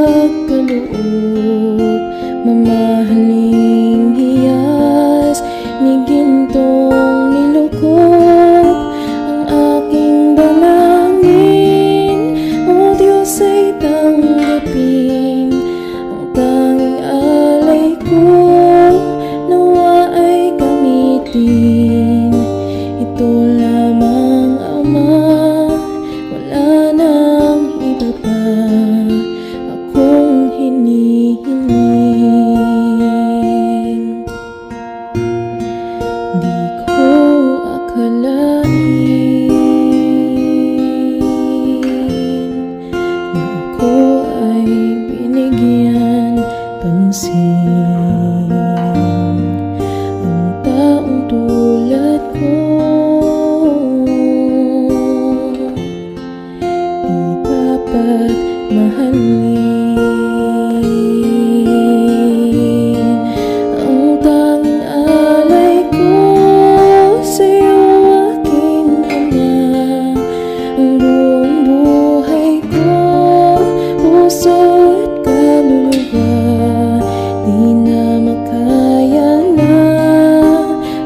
kapagkaloob, mamahaling hiyas ni gintong nilukop ang aking dalangin. O Diyos ay tanggapin ang tanging alay ko, nawa ay gamitin ito lamang, Ama. Wala nang iba pa akong hinihiling. Di ko akalain na ako ay binigyan pansin. Ang taong tulad ko di dapat mahalin. Ang tanging alay ko sa'yo, aking Ama. Ang buong buhay ko, puso at kaluluwa, di na makaya na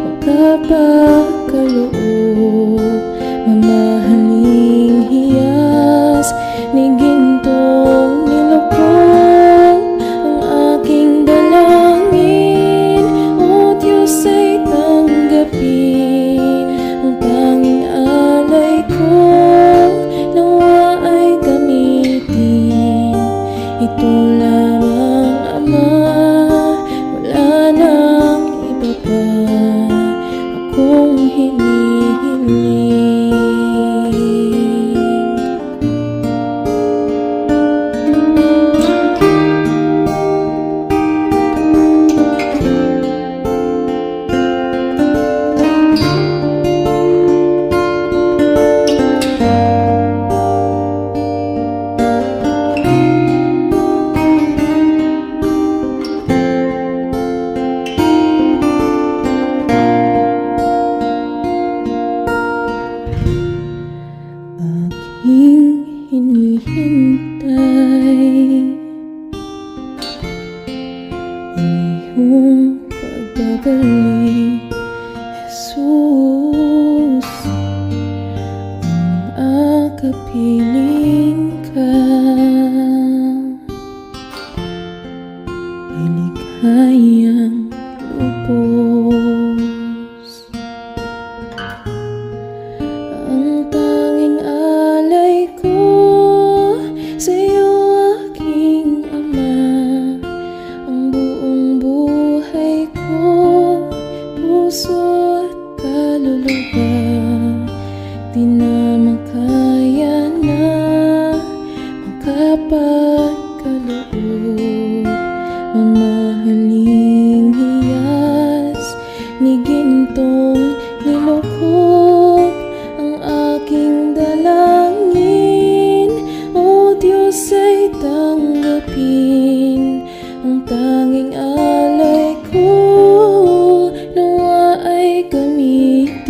magkapagkaloob, mamahaling hiyas ni gintong nilukop ang aking dalangin. O Diyos ay tanggapin ang tanging alay ko, nawa ay gamitin ito lamang, Ama. Wala nang iba pa akong hinihiling. Aking hinihintay ang iyong pagbabalik, Jesus. Ang akapiling ka ay ligayang lubos. Ang tanging alay ko sa'yo, aking Ama. Ang buong buhay ko, puso at kaluluwa, di na makaya na magkapagkaloob, mamahaling hiyas ni gintong nilukop ang aking dalangin. O Diyos ay tanggapin ang tanging alay ko, nawa ay gamitin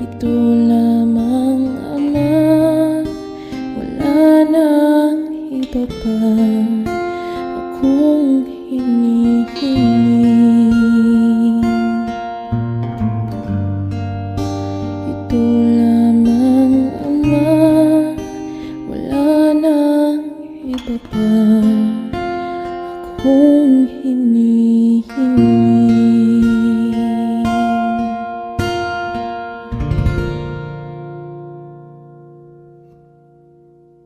ito lamang, Ama. Wala nang iba pa akong hinihiling. Ito lamang, Ama. Wala nang iba pa akong hinihiling.